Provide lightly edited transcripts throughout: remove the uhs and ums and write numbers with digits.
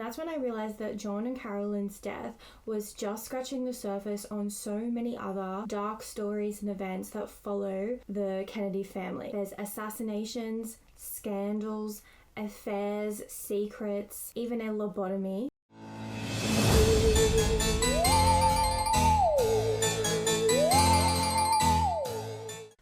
that's when I realized that John and Carolyn's death was just scratching the surface on so many other dark stories and events that follow the Kennedy family. There's assassinations, scandals, affairs, secrets, even a lobotomy.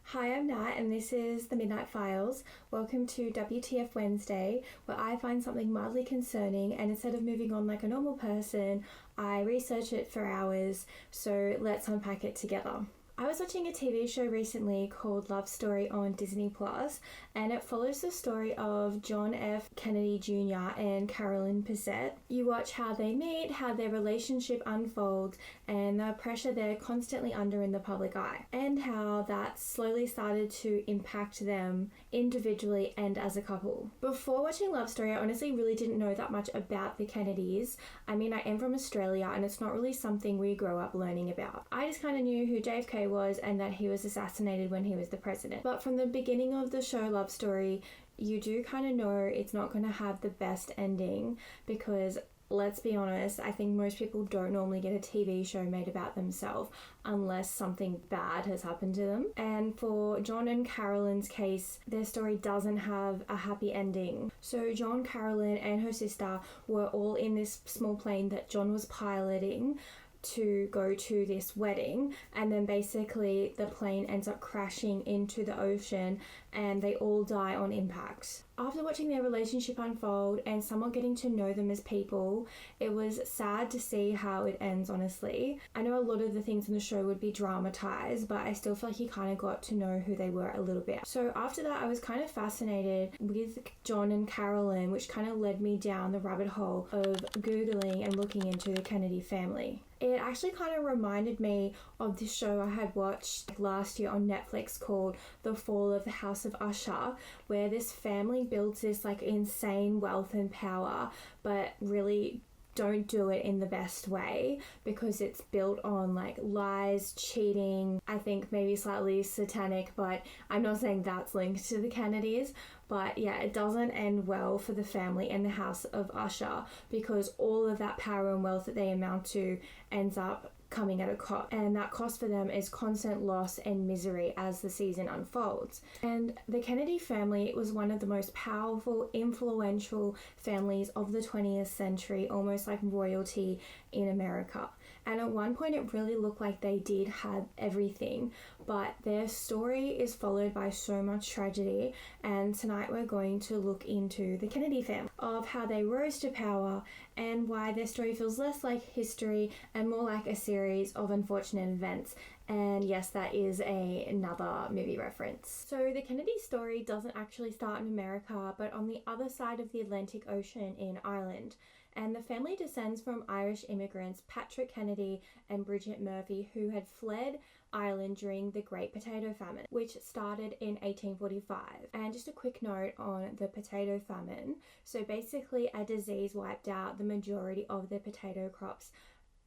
Hi, I'm Nat, and this is The Midnight Files. Welcome to WTF Wednesday, where I find something mildly concerning, and instead of moving on like a normal person, I research it for hours, so let's unpack it together. I was watching a TV show recently called Love Story on Disney Plus, and it follows the story of John F. Kennedy Jr. and Carolyn Pizzette. You watch how they meet, how their relationship unfolds, and the pressure they're constantly under in the public eye, and how that slowly started to impact them individually and as a couple. Before watching Love Story, I honestly really didn't know that much about the Kennedys. I mean, I am from Australia, and it's not really something we grow up learning about. I just kind of knew who JFK was and that he was assassinated when he was the president. But from the beginning of the show Love Story, you do kind of know it's not going to have the best ending, because let's be honest, I think most people don't normally get a TV show made about themselves unless something bad has happened to them. And for John and Carolyn's case, their story doesn't have a happy ending. So John, Carolyn, and her sister were all in this small plane that John was piloting to go to this wedding, and then basically the plane ends up crashing into the ocean and they all die on impact. After watching their relationship unfold and somewhat getting to know them as people, it was sad to see how it ends, honestly. I know a lot of the things in the show would be dramatized, but I still feel like you kind of got to know who they were a little bit. So after that, I was kind of fascinated with John and Carolyn, which kind of led me down the rabbit hole of Googling and looking into the Kennedy family. It actually kind of reminded me of this show I had watched last year on Netflix called The Fall of the House of Usher, where this family builds this like insane wealth and power, but really don't do it in the best way, because it's built on like lies, cheating, I think maybe slightly satanic, but I'm not saying that's linked to the Kennedys. But yeah, it doesn't end well for the family and the House of Usher, because all of that power and wealth that they amount to ends up coming at a cost, and that cost for them is constant loss and misery as the season unfolds. And the Kennedy family was one of the most powerful, influential families of the 20th century, almost like royalty in America. And at one point it really looked like they did have everything, but their story is followed by so much tragedy, and tonight we're going to look into the Kennedy family, of how they rose to power and why their story feels less like history and more like a series of unfortunate events. And yes, that is another movie reference. So the Kennedy story doesn't actually start in America, but on the other side of the Atlantic Ocean in Ireland. And the family descends from Irish immigrants Patrick Kennedy and Bridget Murphy, who had fled Ireland during the Great Potato Famine, which started in 1845. And just a quick note on the potato famine. So basically a disease wiped out the majority of the potato crops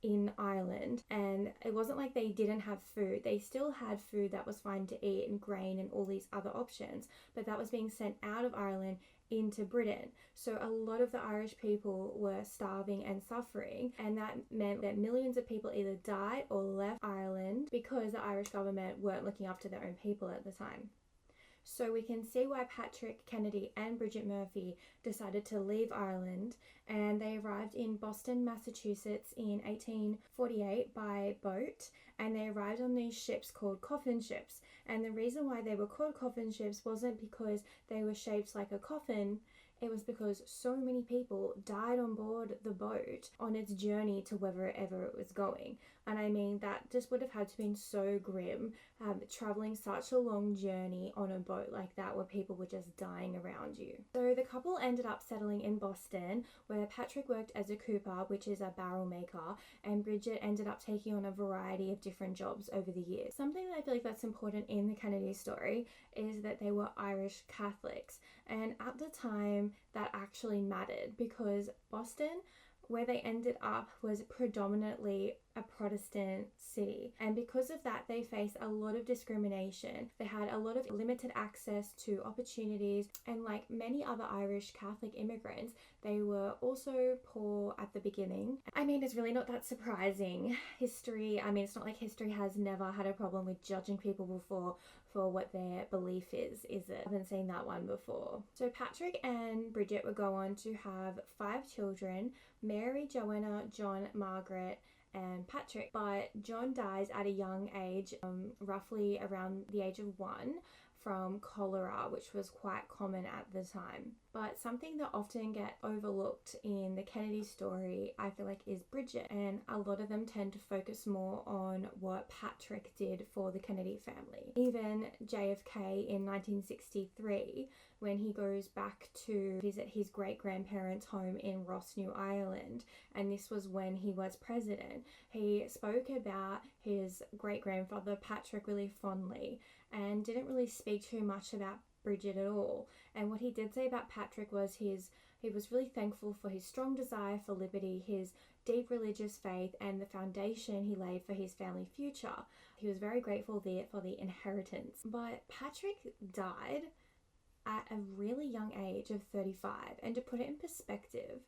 in Ireland, and it wasn't like they didn't have food. They still had food that was fine to eat, and grain and all these other options, but that was being sent out of Ireland into Britain. So a lot of the Irish people were starving and suffering, and that meant that millions of people either died or left Ireland because the Irish government weren't looking after their own people at the time. So we can see why Patrick Kennedy and Bridget Murphy decided to leave Ireland, and they arrived in Boston, Massachusetts in 1848 by boat, and they arrived on these ships called coffin ships. And the reason why they were called coffin ships wasn't because they were shaped like a coffin, it was because so many people died on board the boat on its journey to wherever it was going. And I mean, that just would have had to been so grim, traveling such a long journey on a boat like that where people were just dying around you. So the couple ended up settling in Boston, where Patrick worked as a cooper, which is a barrel maker, and Bridget ended up taking on a variety of different jobs over the years. Something that I feel like that's important in the Kennedy story is that they were Irish Catholics, and at the time that actually mattered, because Boston where they ended up was predominantly a Protestant city. And because of that, they faced a lot of discrimination. They had a lot of limited access to opportunities, and like many other Irish Catholic immigrants, they were also poor at the beginning. I mean, it's really not that surprising. History, I mean, it's not like history has never had a problem with judging people before for what their belief is it? I haven't seen that one before. So Patrick and Bridget would go on to have 5 children: Mary, Joanna, John, Margaret, and Patrick. But John dies at a young age, roughly around the age of 1, from cholera, which was quite common at the time. But something that often get overlooked in the Kennedy story, I feel like, is Bridget, and a lot of them tend to focus more on what Patrick did for the Kennedy family. Even JFK in 1963, when he goes back to visit his great-grandparents' home in Ross, New Ireland, and this was when he was president, he spoke about his great-grandfather Patrick really fondly and didn't really speak too much about Bridget at all. And what he did say about Patrick was he was really thankful for his strong desire for liberty, his deep religious faith, and the foundation he laid for his family future. He was very grateful there for the inheritance. But Patrick died at a really young age of 35. And to put it in perspective,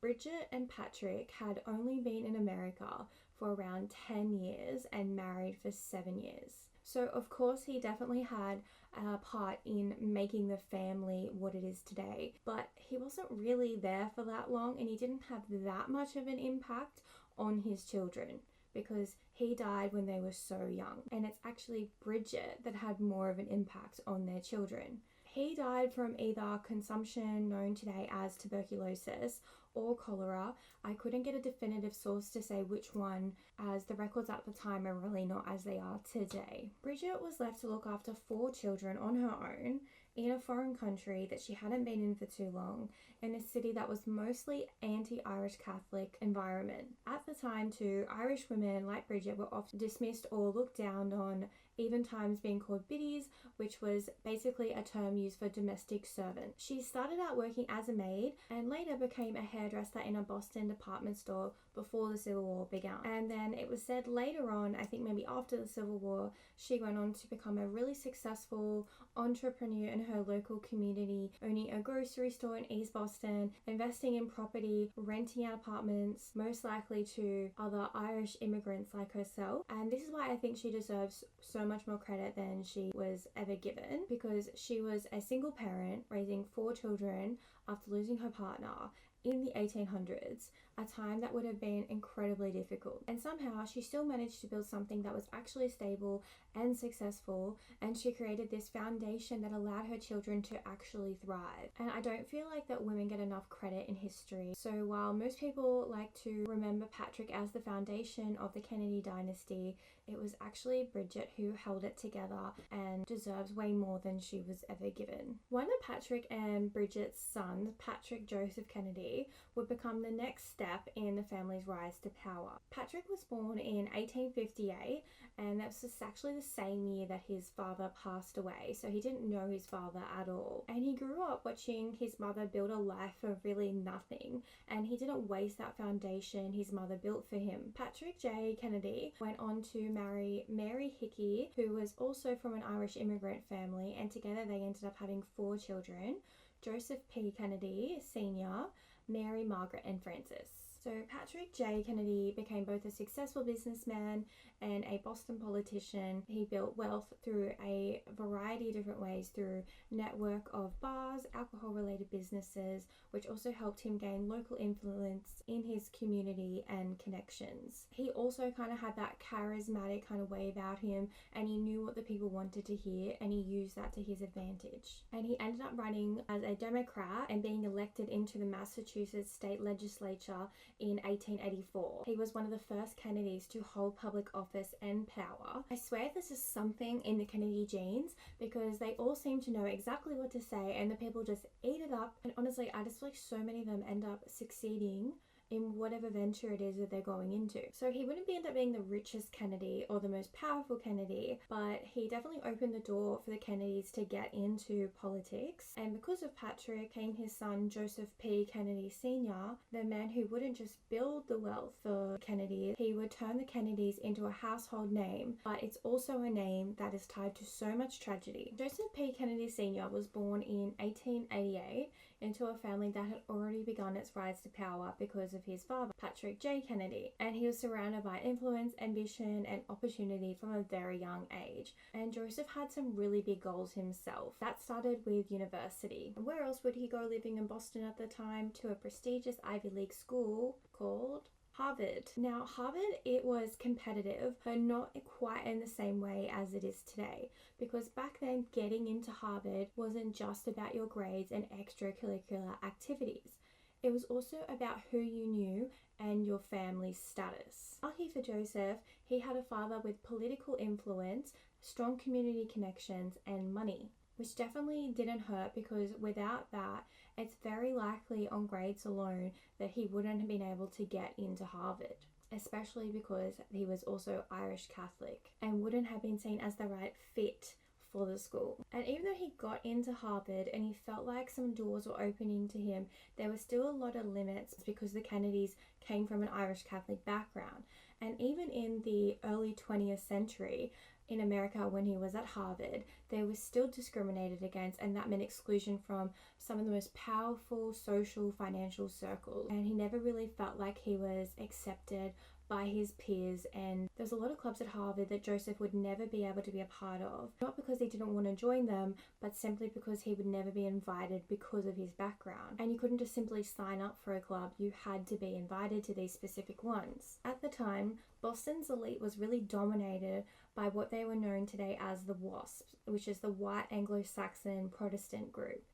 Bridget and Patrick had only been in America for around 10 years and married for 7 years. So of course he definitely had a part in making the family what it is today, but he wasn't really there for that long, and he didn't have that much of an impact on his children because he died when they were so young. And it's actually Bridget that had more of an impact on their children. He died from either consumption, known today as tuberculosis, or cholera. I couldn't get a definitive source to say which one, as the records at the time are really not as they are today. Bridget was left to look after 4 children on her own in a foreign country that she hadn't been in for too long, in a city that was mostly anti-Irish Catholic environment. At the time too, Irish women like Bridget were often dismissed or looked down on, even times being called biddies, which was basically a term used for domestic servant. She started out working as a maid and later became a hairdresser in a Boston department store before the Civil War began. And then it was said later on, I think maybe after the Civil War, she went on to become a really successful entrepreneur in her local community, owning a grocery store in East Boston, investing in property, renting out apartments, most likely to other Irish immigrants like herself. And this is why I think she deserves so much more credit than she was ever given, because she was a single parent raising 4 children after losing her partner in the 1800s, a time that would have been incredibly difficult. And somehow she still managed to build something that was actually stable and successful, and she created this foundation that allowed her children to actually thrive. And I don't feel like that women get enough credit in history. So while most people like to remember Patrick as the foundation of the Kennedy dynasty, it was actually Bridget who held it together and deserves way more than she was ever given. One of Patrick and Bridget's sons, Patrick Joseph Kennedy, would become the next step in the family's rise to power. Patrick was born in 1858, and that was actually the same year that his father passed away, so he didn't know his father at all. And he grew up watching his mother build a life of really nothing, and he didn't waste that foundation his mother built for him. Patrick J. Kennedy went on to marry Mary Hickey, who was also from an Irish immigrant family, and together they ended up having 4 children: Joseph P. Kennedy Sr., Mary, Margaret, and Francis. So Patrick J. Kennedy became both a successful businessman and a Boston politician. He built wealth through a variety of different ways, through network of bars, alcohol-related businesses, which also helped him gain local influence in his community and connections. He also kind of had that charismatic kind of way about him, and he knew what the people wanted to hear, and he used that to his advantage. And he ended up running as a Democrat and being elected into the Massachusetts state legislature in 1884. He was one of the first Kennedys to hold public office and power. I swear this is something in the Kennedy genes, because they all seem to know exactly what to say and the people just eat it up. And honestly, I just feel like so many of them end up succeeding in whatever venture it is that they're going into. So he wouldn't end up being the richest Kennedy or the most powerful Kennedy, but he definitely opened the door for the Kennedys to get into politics. And because of Patrick came his son Joseph P. Kennedy Sr., the man who wouldn't just build the wealth for Kennedy, he would turn the Kennedys into a household name, but it's also a name that is tied to so much tragedy. Joseph P. Kennedy Sr. was born in 1888 into a family that had already begun its rise to power because of his father, Patrick J. Kennedy, and he was surrounded by influence, ambition, and opportunity from a very young age. And Joseph had some really big goals himself. That started with university. And where else would he go living in Boston at the time? To a prestigious Ivy League school called Harvard. Now, Harvard, it was competitive, but not quite in the same way as it is today, because back then getting into Harvard wasn't just about your grades and extracurricular activities. It was also about who you knew and your family's status. Lucky for Joseph, he had a father with political influence, strong community connections, and money, which definitely didn't hurt, because without that, it's very likely on grades alone that he wouldn't have been able to get into Harvard, especially because he was also Irish Catholic and wouldn't have been seen as the right fit for the school. And even though he got into Harvard and he felt like some doors were opening to him, there were still a lot of limits because the Kennedys came from an Irish Catholic background. And even in the early 20th century, in America, when he was at Harvard, they were still discriminated against, and that meant exclusion from some of the most powerful social, financial circles. And he never really felt like he was accepted by his peers, and there's a lot of clubs at Harvard that Joseph would never be able to be a part of, not because he didn't want to join them, but simply because he would never be invited because of his background. And you couldn't just simply sign up for a club, you had to be invited to these specific ones. At the time, Boston's elite was really dominated by what they were known today as the WASP, which is the White Anglo-Saxon Protestant group.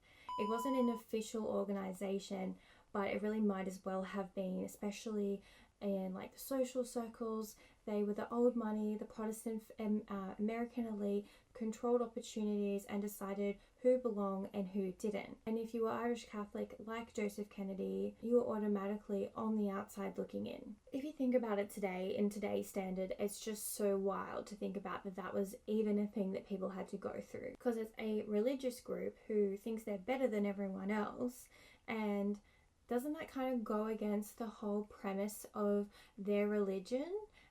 It wasn't an official organization, but it really might as well have been, especially in like the social circles. They were the old money, the Protestant American elite, controlled opportunities and decided who belonged and who didn't. And if you were Irish Catholic like Joseph Kennedy, you were automatically on the outside looking in. If you think about it today, in today's standard, it's just so wild to think about that was even a thing that people had to go through, because it's a religious group who thinks they're better than everyone else. And doesn't that kind of go against the whole premise of their religion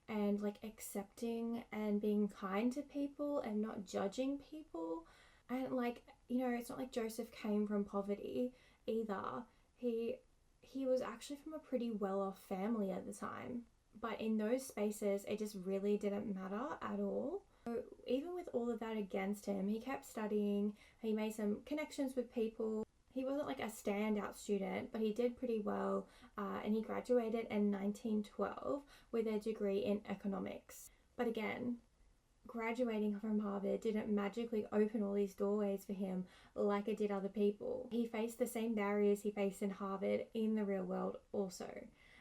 and like accepting and being kind to people and not judging people? And like, you know, it's not like Joseph came from poverty either. He was actually from a pretty well-off family at the time. But in those spaces, it just really didn't matter at all. So even with all of that against him, he kept studying, he made some connections with people. He wasn't like a standout student, but he did pretty well, and he graduated in 1912 with a degree in economics. But again, graduating from Harvard didn't magically open all these doorways for him like it did other people. He faced the same barriers he faced in Harvard in the real world also.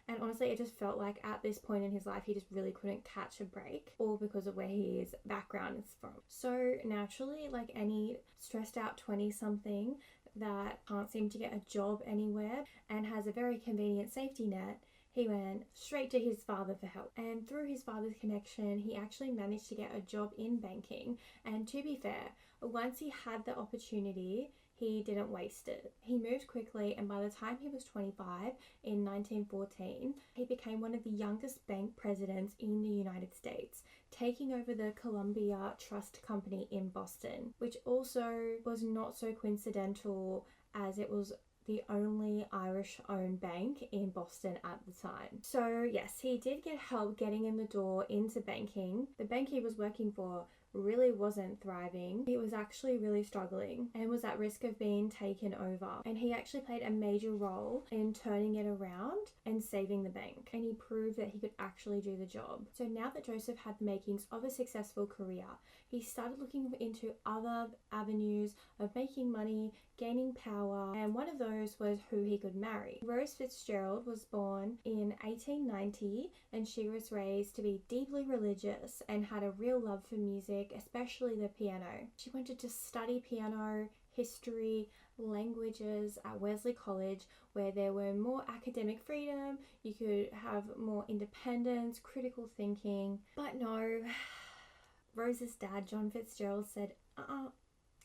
And honestly, it just felt like at this point in his life, he just really couldn't catch a break, all because of where his background is from. So naturally, like any stressed out 20-something that can't seem to get a job anywhere and has a very convenient safety net, he went straight to his father for help. And through his father's connection, he actually managed to get a job in banking. And to be fair, once he had the opportunity, he didn't waste it. He moved quickly, and by the time he was 25 in 1914, he became one of the youngest bank presidents in the United States, taking over the Columbia Trust Company in Boston, which also was not so coincidental as it was the only Irish-owned bank in Boston at the time. So yes, he did get help getting in the door into banking. The bank he was working for really wasn't thriving. He was actually really struggling and was at risk of being taken over. And he actually played a major role in turning it around and saving the bank. And he proved that he could actually do the job. So now that Joseph had the makings of a successful career, he started looking into other avenues of making money, gaining power, and one of those was who he could marry. Rose Fitzgerald was born in 1890, and she was raised to be deeply religious and had a real love for music, especially the piano. She wanted to study piano, history, languages at Wesley College, where there were more academic freedom, you could have more independence, critical thinking. But no, Rose's dad, John Fitzgerald, said,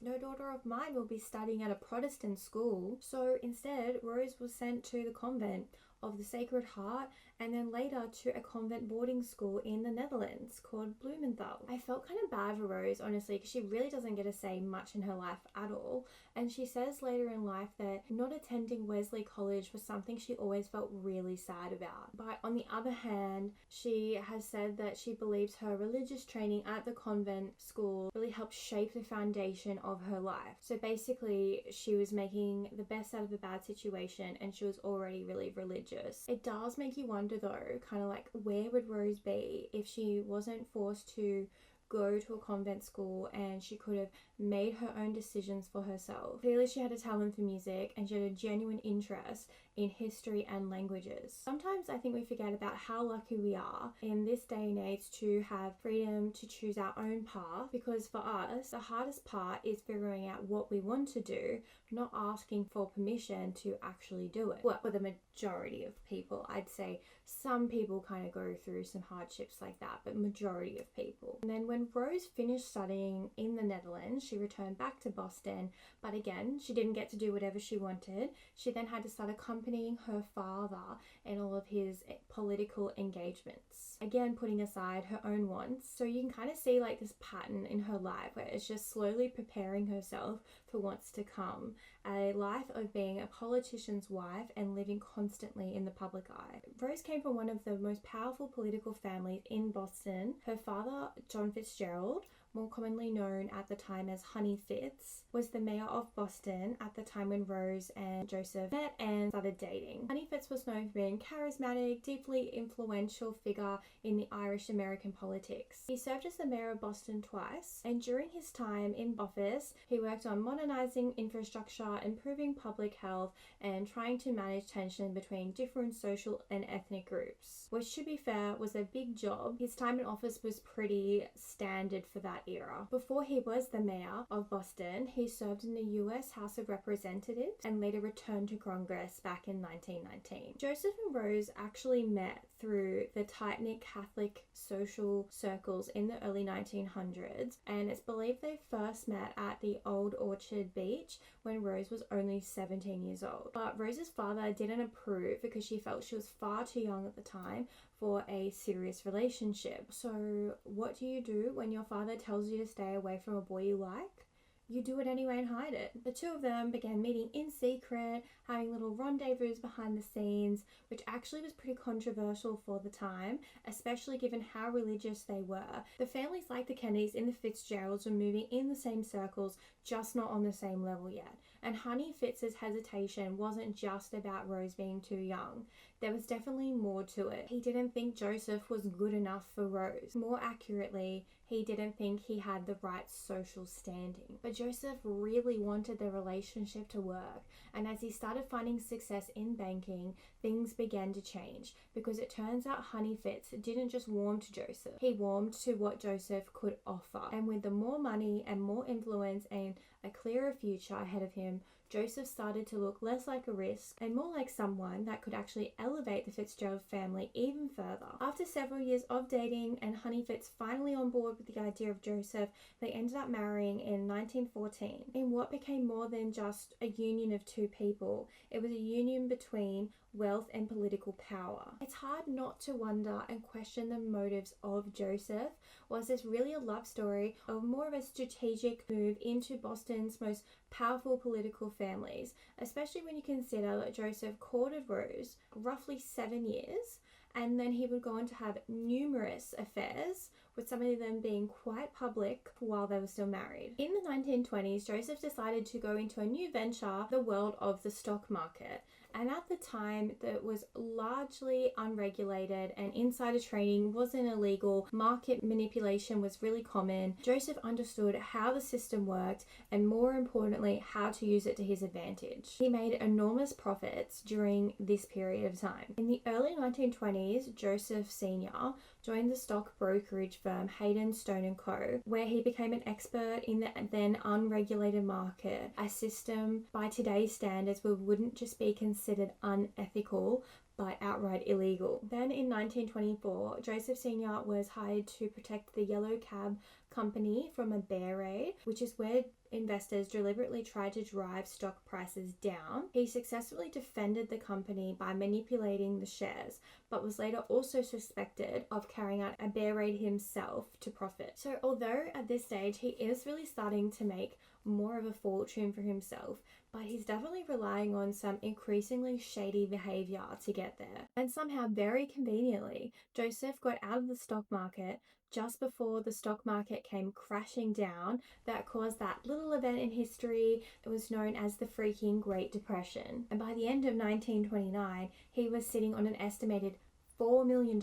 no daughter of mine will be studying at a Protestant school. So instead, Rose was sent to the convent of the Sacred Heart, and then later to a convent boarding school in the Netherlands called Blumenthal. I felt kind of bad for Rose, honestly, because she really doesn't get to say much in her life at all. And she says later in life that not attending Wesley College was something she always felt really sad about. But on the other hand, she has said that she believes her religious training at the convent school really helped shape the foundation of her life. So basically, she was making the best out of a bad situation, and she was already really religious. It does make you wonder though, kind of like, where would Rose be if she wasn't forced to go to a convent school and she could have made her own decisions for herself? Clearly she had a talent for music and she had a genuine interest in history and languages. Sometimes I think we forget about how lucky we are in this day and age to have freedom to choose our own path, because for us the hardest part is figuring out what we want to do, not asking for permission to actually do it. Well, for the majority of people, I'd say some people kind of go through some hardships like that, but majority of people. And then when Rose finished studying in the Netherlands, she returned back to Boston, but again, she didn't get to do whatever she wanted. She then had to start accompanying her father in all of his political engagements, again putting aside her own wants. So you can kind of see like this pattern in her life where it's just slowly preparing herself for what's to come, a life of being a politician's wife and living constantly in the public eye. Rose came from one of the most powerful political families in Boston. Her father, John Fitzgerald, more commonly known at the time as Honey Fitz, was the mayor of Boston at the time when Rose and Joseph met and started dating. Honey Fitz was known for being charismatic, deeply influential figure in the Irish American politics. He served as the mayor of Boston twice, and during his time in office, he worked on modernizing infrastructure, improving public health, and trying to manage tension between different social and ethnic groups, which, to be fair, was a big job. His time in office was pretty standard for that era. Before he was the mayor of Boston, he served in the US House of Representatives and later returned to Congress back in 1919. Joseph and Rose actually met through the tight-knit Catholic social circles in the early 1900s, and it's believed they first met at the Old Orchard Beach when Rose was only 17 years old. But Rose's father didn't approve because she felt she was far too young at the time for a serious relationship. So what do you do when your father tells you to stay away from a boy you like? You do it anyway and hide it. The two of them began meeting in secret, having little rendezvous behind the scenes, which actually was pretty controversial for the time, especially given how religious they were. The families like the Kennedys and the Fitzgeralds were moving in the same circles, just not on the same level yet. And Honey Fitz's hesitation wasn't just about Rose being too young. There was definitely more to it. He didn't think Joseph was good enough for Rose. More accurately, he didn't think he had the right social standing. But Joseph really wanted the relationship to work, and as he started finding success in banking, things began to change, because it turns out Honey Fitz didn't just warm to Joseph, he warmed to what Joseph could offer. And with the more money and more influence and a clearer future ahead of him, Joseph started to look less like a risk and more like someone that could actually elevate the Fitzgerald family even further. After several years of dating and Honey Fitz finally on board with the idea of Joseph, they ended up marrying in 1914 in what became more than just a union of two people. It was a union between wealth and political power. It's hard not to wonder and question the motives of Joseph. Was this really a love story or more of a strategic move into Boston's most powerful political families, especially when you consider that Joseph courted Rose roughly 7 years, and then he would go on to have numerous affairs, with some of them being quite public while they were still married. In the 1920s, Joseph decided to go into a new venture, the world of the stock market, And at the time, that was largely unregulated and insider trading wasn't illegal. Market manipulation was really common. Joseph understood how the system worked and, more importantly, how to use it to his advantage. He made enormous profits during this period of time. In the early 1920s, Joseph Sr. joined the stock brokerage firm Hayden Stone & Co., where he became an expert in the then unregulated market, a system by today's standards wouldn't just be considered unethical, but outright illegal. Then in 1924, Joseph Sr. was hired to protect the Yellow Cab Company from a bear raid, which is where investors deliberately tried to drive stock prices down. He successfully defended the company by manipulating the shares, but was later also suspected of carrying out a bear raid himself to profit. So although at this stage he is really starting to make more of a fortune for himself, but he's definitely relying on some increasingly shady behavior to get there. And somehow, very conveniently, Joseph got out of the stock market just before the stock market came crashing down. That caused that little event in history that was known as the freaking Great Depression. And by the end of 1929, he was sitting on an estimated $4 million.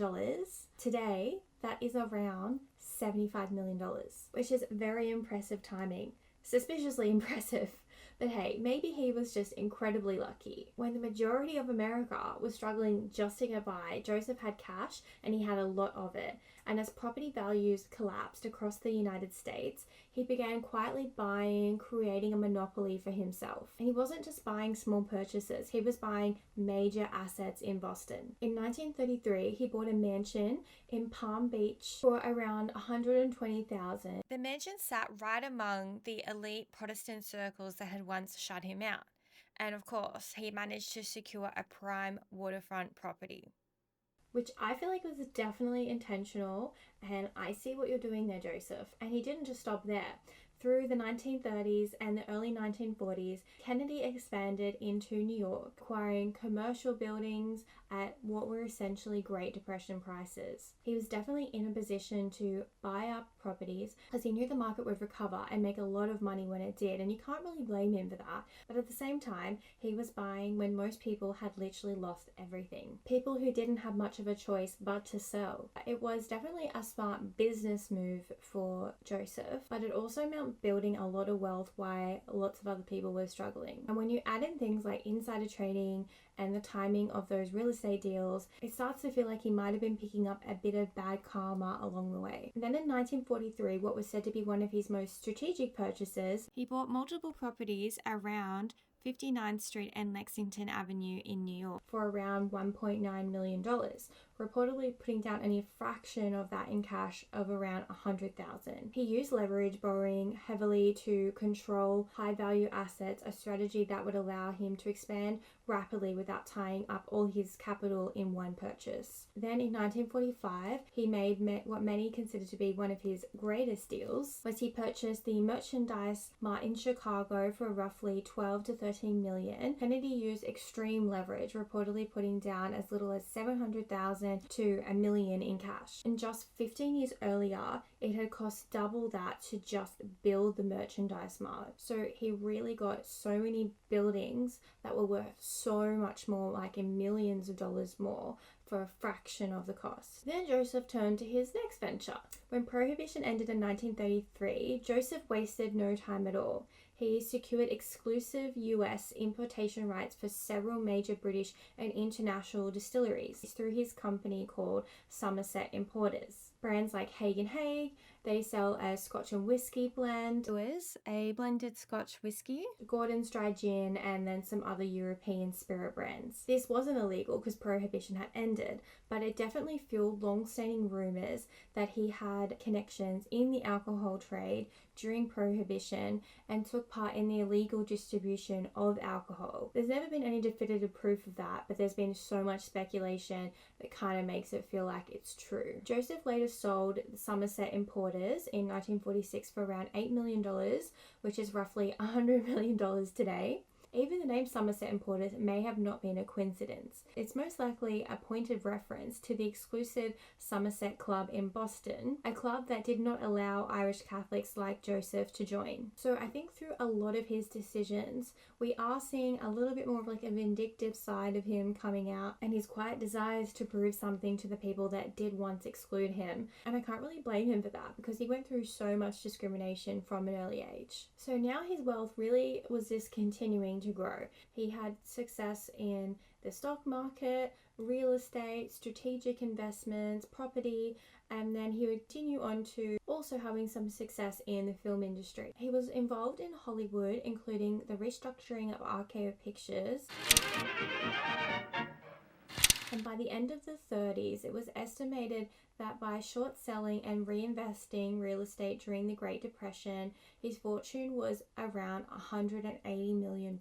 Today, that is around $75 million, which is very impressive timing. Suspiciously impressive. But hey, maybe he was just incredibly lucky. When the majority of America was struggling just to get by, Joseph had cash and he had a lot of it. And as property values collapsed across the United States, he began quietly buying, creating a monopoly for himself. And he wasn't just buying small purchases, he was buying major assets in Boston. In 1933, he bought a mansion in Palm Beach for around $120,000. The mansion sat right among the elite Protestant circles that had once shut him out. And of course, he managed to secure a prime waterfront property, which I feel like was definitely intentional, and I see what you're doing there, Joseph. And he didn't just stop there. Through the 1930s and the early 1940s, Kennedy expanded into New York, acquiring commercial buildings at what were essentially Great Depression prices. He was definitely in a position to buy up properties because he knew the market would recover and make a lot of money when it did, and you can't really blame him for that. But at the same time, he was buying when most people had literally lost everything. People who didn't have much of a choice but to sell. It was definitely a smart business move for Joseph, but it also meant building a lot of wealth while lots of other people were struggling. And when you add in things like insider trading and the timing of those real estate deals, it starts to feel like he might have been picking up a bit of bad karma along the way. And then in 1943, what was said to be one of his most strategic purchases, he bought multiple properties around 59th Street and Lexington Avenue in New York for around $1.9 million, reportedly putting down only a fraction of that in cash of around $100,000. He used leverage, borrowing heavily to control high-value assets, a strategy that would allow him to expand rapidly without tying up all his capital in one purchase. Then in 1945, he made what many consider to be one of his greatest deals, was he purchased the merchandise mart in Chicago for roughly 12 to 13 million. Kennedy used extreme leverage, reportedly putting down as little as $700,000 to $1 million in cash. And just 15 years earlier, it had cost double that to just build the merchandise mart. So he really got so many buildings that were worth so much more, like in millions of dollars more, for a fraction of the cost. Then Joseph turned to his next venture. When Prohibition ended in 1933, Joseph wasted no time at all. He secured exclusive US importation rights for several major British and international distilleries through his company called Somerset Importers. Brands like Haig & Haig, they sell a Scotch and whiskey blend. It was a blended Scotch whiskey, Gordon's Dry Gin, and then some other European spirit brands. This wasn't illegal because Prohibition had ended, but it definitely fueled long-standing rumors that he had connections in the alcohol trade during Prohibition and took part in the illegal distribution of alcohol. There's never been any definitive proof of that, but there's been so much speculation that kind of makes it feel like it's true. Joseph later sold Somerset Importers in 1946 for around $8 million, which is roughly $100 million today. Even the name Somerset and Porters may have not been a coincidence. It's most likely a pointed reference to the exclusive Somerset Club in Boston, a club that did not allow Irish Catholics like Joseph to join. So I think through a lot of his decisions, we are seeing a little bit more of like a vindictive side of him coming out, and his quiet desires to prove something to the people that did once exclude him. And I can't really blame him for that, because he went through so much discrimination from an early age. So now his wealth really was just continuing to grow. He had success in the stock market, real estate, strategic investments, property, and then he would continue on to also having some success in the film industry. He was involved in Hollywood, including the restructuring of Archive Pictures. And by the end of the 30s, it was estimated that by short selling and reinvesting real estate during the Great Depression, his fortune was around $180 million,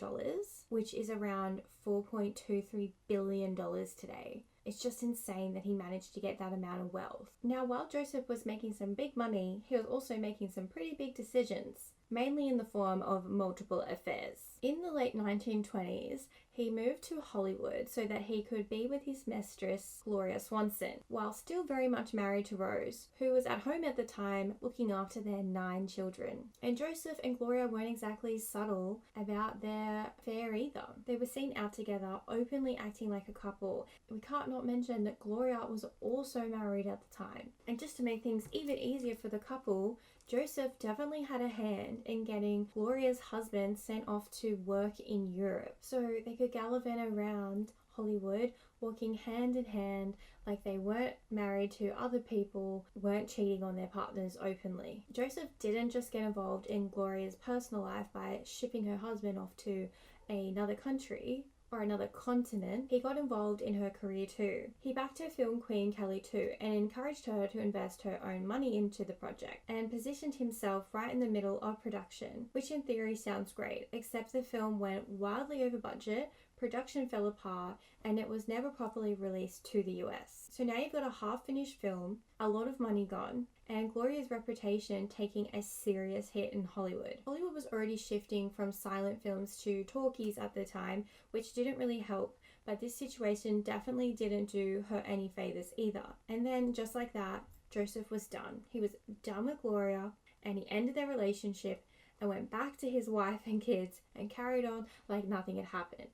which is around $4.23 billion today. It's just insane that he managed to get that amount of wealth. Now, while Joseph was making some big money, he was also making some pretty big decisions, mainly in the form of multiple affairs. In the late 1920s, he moved to Hollywood so that he could be with his mistress, Gloria Swanson, while still very much married to Rose, who was at home at the time looking after their 9 children. And Joseph and Gloria weren't exactly subtle about their affair either. They were seen out together, openly acting like a couple. We can't not mention that Gloria was also married at the time. And just to make things even easier for the couple, Joseph definitely had a hand in getting Gloria's husband sent off to work in Europe, so they could gallivant around Hollywood, walking hand in hand like they weren't married to other people, weren't cheating on their partners openly. Joseph didn't just get involved in Gloria's personal life by shipping her husband off to another country or another continent. He got involved in her career too. He backed her film queen Kelly too, and encouraged her to invest her own money into the project, and positioned himself right in the middle of production, which in theory sounds great, except the film went wildly over budget, production fell apart, and it was never properly released to the US. So now you've got a half-finished film, a lot of money gone, and Gloria's reputation taking a serious hit in Hollywood. Hollywood was already shifting from silent films to talkies at the time, which didn't really help, but this situation definitely didn't do her any favors either. And then just like that, Joseph was done. He was done with Gloria, and he ended their relationship and went back to his wife and kids and carried on like nothing had happened.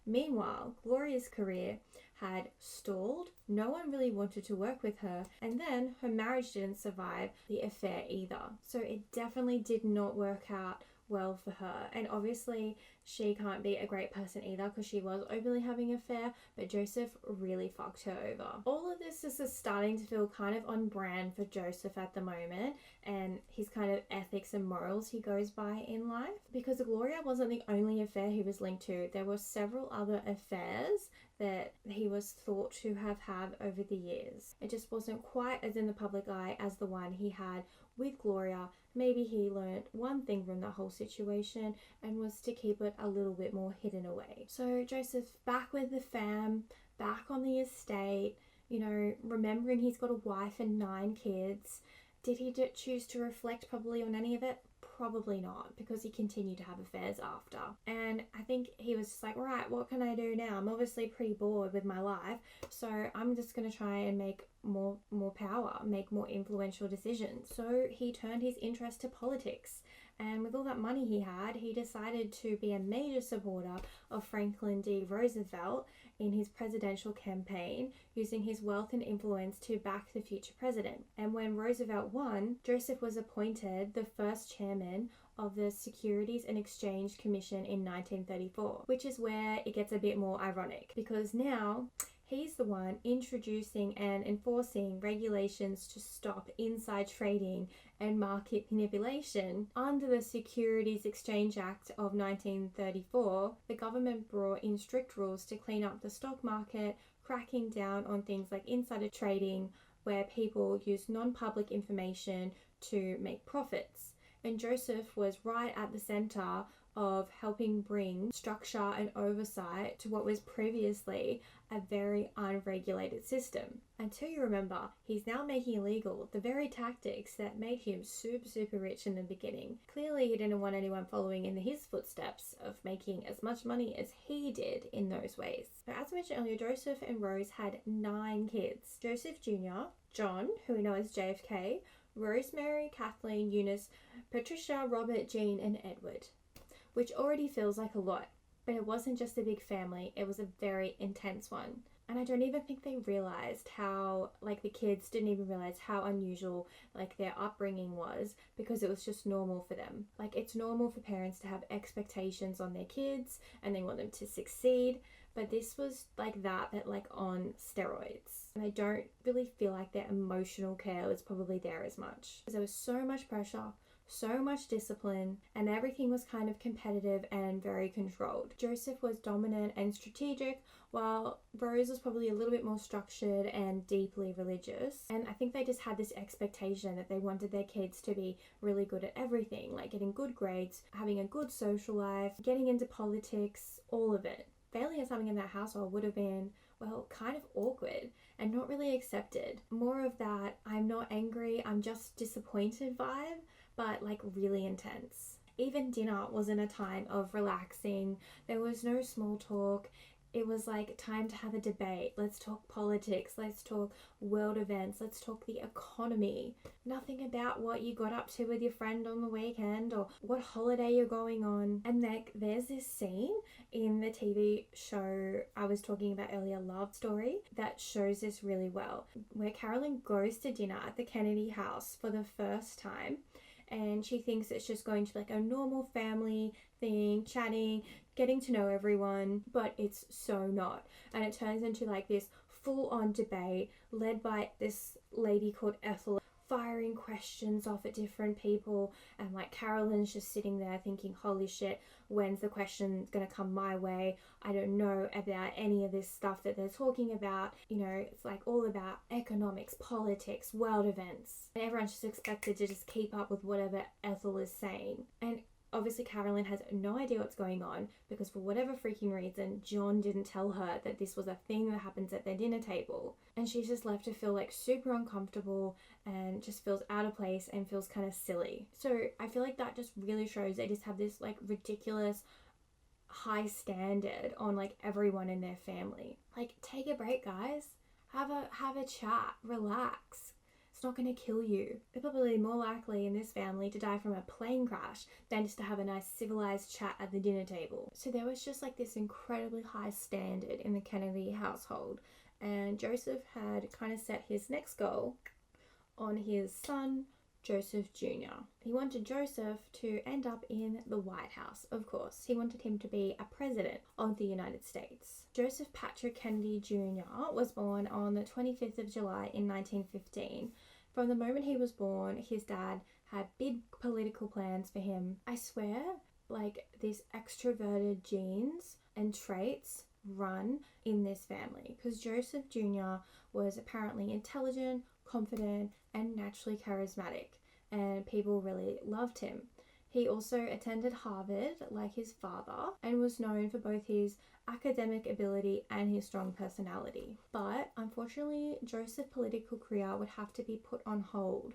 Meanwhile, Gloria's career had stalled, no one really wanted to work with her, and then her marriage didn't survive the affair either. So it definitely did not work out well for her, and obviously she can't be a great person either because she was openly having an affair, but Joseph really fucked her over. All of this is just starting to feel kind of on brand for Joseph at the moment, and his kind of ethics and morals he goes by in life, because Gloria wasn't the only affair he was linked to. There were several other affairs that he was thought to have had over the years. It just wasn't quite as in the public eye as the one he had with Gloria. Maybe he learned one thing from the whole situation and was to keep it a little bit more hidden away. So Joseph's back with the fam, back on the estate, remembering he's got a wife and 9 kids. Did he choose to reflect probably on any of it? Probably not, because he continued to have affairs after. And I think he was just like, right, what can I do now? I'm obviously pretty bored with my life, so I'm just going to try and make more power, make more influential decisions. So he turned his interest to politics. And with all that money he had, he decided to be a major supporter of Franklin D. Roosevelt in his presidential campaign, using his wealth and influence to back the future president. And when Roosevelt won, Joseph was appointed the first chairman of the Securities and Exchange Commission in 1934, which is where it gets a bit more ironic, because now he's the one introducing and enforcing regulations to stop inside trading and market manipulation. Under the Securities Exchange Act of 1934, the government brought in strict rules to clean up the stock market, cracking down on things like insider trading, where people use non-public information to make profits. And Joseph was right at the center of helping bring structure and oversight to what was previously a very unregulated system. Until you remember, he's now making illegal the very tactics that made him super rich in the beginning. Clearly, he didn't want anyone following in his footsteps of making as much money as he did in those ways. So as I mentioned earlier, Joseph and Rose had 9 kids. Joseph Jr., John, who we know as JFK, Rosemary, Kathleen, Eunice, Patricia, Robert, Jean, and Edward, which already feels like a lot. But it wasn't just a big family, it was a very intense one. And I don't even think they realized how, like, the kids didn't even realize how unusual, like, their upbringing was, because it was just normal for them. Like, it's normal for parents to have expectations on their kids and they want them to succeed, but this was like that, but like on steroids. And I don't really feel like their emotional care was probably there as much, because there was so much pressure, so much discipline, and everything was kind of competitive and very controlled. Joseph was dominant and strategic, while Rose was probably a little bit more structured and deeply religious. And I think they just had this expectation that they wanted their kids to be really good at everything, like getting good grades, having a good social life, getting into politics, all of it. Failing at something in that household would have been, well, kind of awkward and not really accepted. More of that I'm not angry, I'm just disappointed vibe, but like really intense. Even dinner wasn't a time of relaxing. There was no small talk. It was like time to have a debate. Let's talk politics. Let's talk world events. Let's talk the economy. Nothing about what you got up to with your friend on the weekend or what holiday you're going on. And like, there's this scene in the TV show I was talking about earlier, Love Story, that shows this really well, where Carolyn goes to dinner at the Kennedy house for the first time. And she thinks it's just going to be like a normal family thing, chatting, getting to know everyone, but it's so not. And it turns into like this full-on debate led by this lady called Ethel, firing questions off at different people, and like Carolyn's just sitting there thinking, holy shit, when's the question gonna come my way? I don't know about any of this stuff that they're talking about. You know, it's like all about economics, politics, world events, and everyone's just expected to just keep up with whatever Ethel is saying. And obviously Carolyn has no idea what's going on, because for whatever freaking reason, John didn't tell her that this was a thing that happens at their dinner table. And she's just left to feel like super uncomfortable and just feels out of place and feels kind of silly. So I feel like that just really shows they just have this like ridiculous high standard on like everyone in their family. Like, take a break, guys. Have a chat, relax. It's not going to kill you. They're probably more likely in this family to die from a plane crash than just to have a nice civilized chat at the dinner table. So there was just like this incredibly high standard in the Kennedy household, and Joseph had kind of set his next goal on his son, Joseph Jr. He wanted Joseph to end up in the White House, of course. He wanted him to be a president of the United States. Joseph Patrick Kennedy Jr. was born on the 25th of July in 1915. From the moment he was born, his dad had big political plans for him. I swear, like, these extroverted genes and traits run in this family, because Joseph Jr. was apparently intelligent, confident, and naturally charismatic, and people really loved him. He also attended Harvard like his father and was known for both his academic ability and his strong personality. But unfortunately, Joseph's political career would have to be put on hold,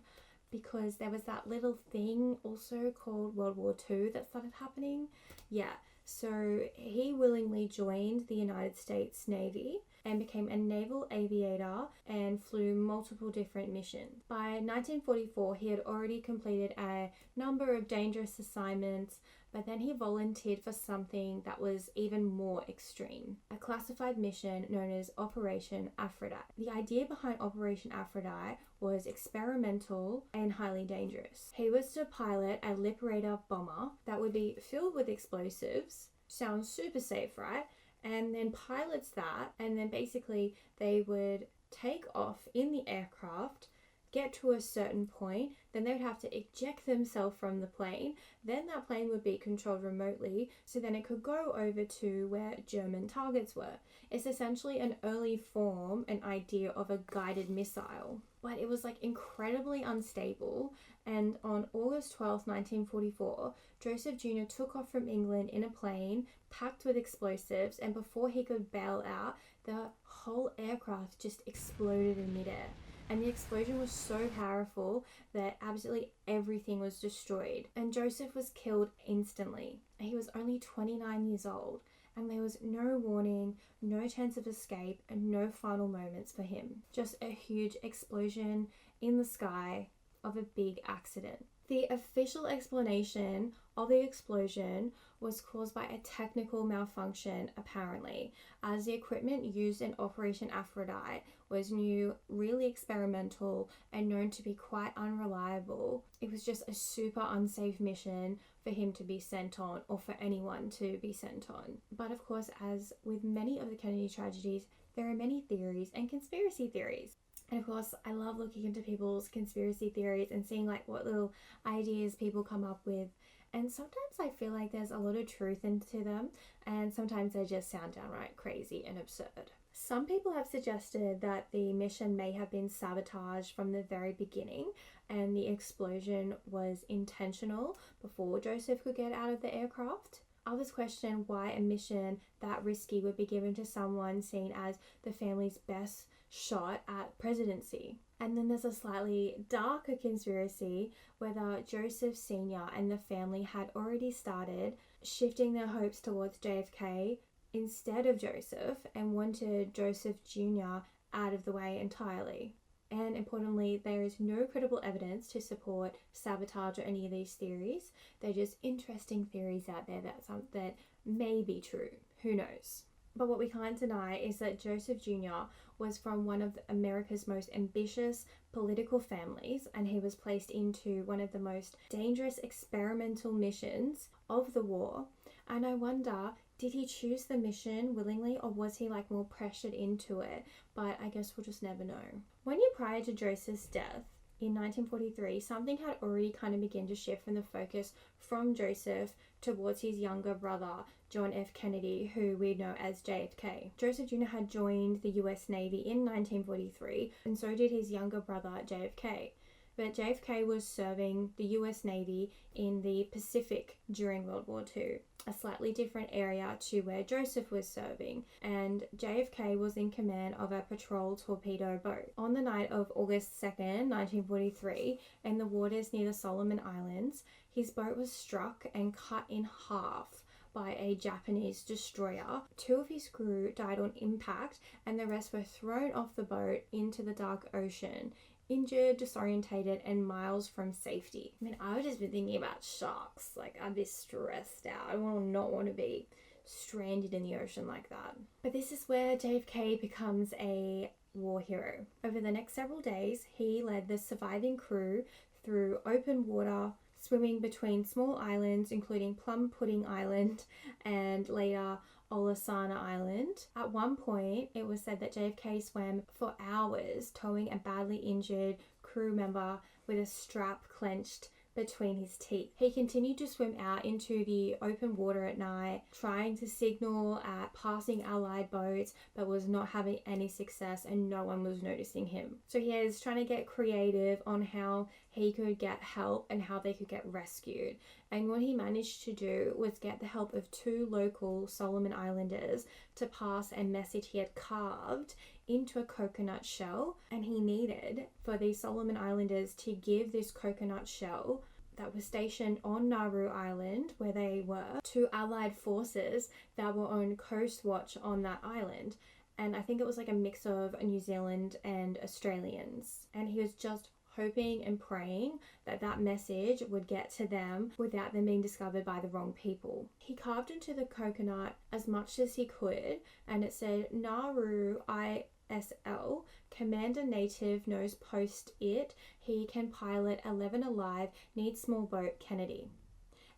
because there was that little thing also called World War II that started happening. Yeah, so he willingly joined the United States Navy and became a naval aviator and flew multiple different missions. By 1944, he had already completed a number of dangerous assignments, but then he volunteered for something that was even more extreme, a classified mission known as Operation Aphrodite. The idea behind Operation Aphrodite was experimental and highly dangerous. He was to pilot a Liberator bomber that would be filled with explosives. Sounds super safe, right? And then pilots that, and then basically they would take off in the aircraft get to a certain point, then they would have to eject themselves from the plane. Then that plane would be controlled remotely, so then it could go over to where German targets were. It's essentially an early form, an idea of a guided missile. But it was like incredibly unstable, and on August 12th, 1944, Joseph Jr. took off from England in a plane packed with explosives, and before he could bail out, the whole aircraft just exploded in midair. And the explosion was so powerful that absolutely everything was destroyed. And Joseph was killed instantly. He was only 29 years old, and there was no warning, no chance of escape, and no final moments for him. Just a huge explosion in the sky of a big accident. The official explanation of the explosion was caused by a technical malfunction, apparently, as the equipment used in Operation Aphrodite was new, really experimental, and known to be quite unreliable. It was just a super unsafe mission for him to be sent on, or for anyone to be sent on. But of course, as with many of the Kennedy tragedies, there are many theories and conspiracy theories. And of course, I love looking into people's conspiracy theories and seeing like what little ideas people come up with. And sometimes I feel like there's a lot of truth into them, and sometimes they just sound downright crazy and absurd. Some people have suggested that the mission may have been sabotaged from the very beginning, and the explosion was intentional before Joseph could get out of the aircraft. Others question why a mission that risky would be given to someone seen as the family's best shot at presidency. And then there's a slightly darker conspiracy whether Joseph Sr. and the family had already started shifting their hopes towards JFK instead of Joseph, and wanted Joseph Jr. out of the way entirely. And importantly, there is no credible evidence to support sabotage or any of these theories. They're just interesting theories out there that may be true. Who knows? But what we can't deny is that Joseph Jr. was from one of America's most ambitious political families, and he was placed into one of the most dangerous experimental missions of the war. And I wonder, did he choose the mission willingly, or was he like more pressured into it? But I guess we'll just never know. 1 year prior to Joseph's death, in 1943, something had already kind of begun to shift from the focus from Joseph towards his younger brother, John F. Kennedy, who we know as JFK. Joseph Jr. had joined the US Navy in 1943, and so did his younger brother, JFK. But JFK was serving the US Navy in the Pacific during World War II, a slightly different area to where Joseph was serving, and JFK was in command of a patrol torpedo boat. On the night of August 2nd, 1943, in the waters near the Solomon Islands, his boat was struck and cut in half by a Japanese destroyer. 2 of his crew died on impact, and the rest were thrown off the boat into the dark ocean, injured, disorientated, and miles from safety. I mean, I would just be thinking about sharks. Like, I'd be stressed out. I would not want to be stranded in the ocean like that. But this is where JFK becomes a war hero. Over the next several days, he led the surviving crew through open water, swimming between small islands, including Plum Pudding Island and later Olasana Island. At one point, it was said that JFK swam for hours, towing a badly injured crew member with a strap clenched between his teeth. He continued to swim out into the open water at night, trying to signal at passing Allied boats, but was not having any success, and no one was noticing him. So he is trying to get creative on how he could get help and how they could get rescued. And what he managed to do was get the help of 2 local Solomon Islanders to pass a message he had carved into a coconut shell, and he needed for the Solomon Islanders to give this coconut shell that was stationed on Nauru Island, where they were, to Allied forces that were on coast watch on that island. And I think it was like a mix of New Zealand and Australians. And he was just hoping and praying that that message would get to them without them being discovered by the wrong people. He carved into the coconut as much as he could, and it said, Nauru ISL, Commander Native knows post it, he can pilot 11 alive, needs small boat, Kennedy.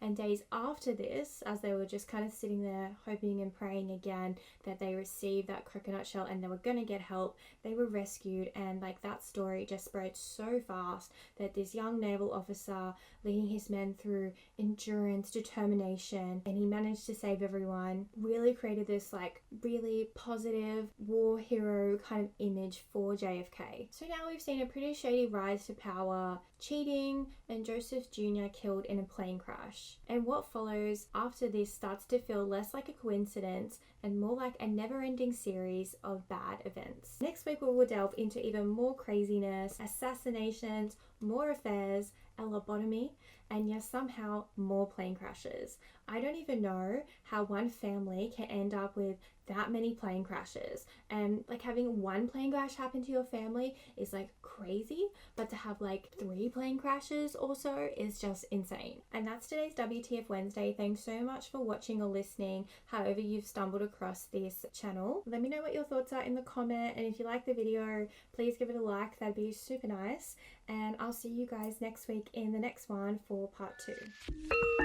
And days after this, as they were just kind of sitting there hoping and praying again that they received that coconut shell and they were going to get help, they were rescued. And like that story just spread so fast that this young naval officer, leading his men through endurance, determination, and he managed to save everyone, really created this like really positive war hero kind of image for JFK. So now we've seen a pretty shady rise to power, cheating, and Joseph Jr. killed in a plane crash. And what follows after this starts to feel less like a coincidence and more like a never-ending series of bad events. Next week we will delve into even more craziness, assassinations, more affairs, a lobotomy, and yes, somehow more plane crashes. I don't even know how one family can end up with that many plane crashes, and like having one plane crash happen to your family is like crazy, but to have like 3 plane crashes also is just insane. And that's today's WTF Wednesday. Thanks so much for watching or listening, however you've stumbled across this channel. Let me know what your thoughts are in the comment, and if you like the video, please give it a like, that'd be super nice. And I'll see you guys next week in the next one for part 2.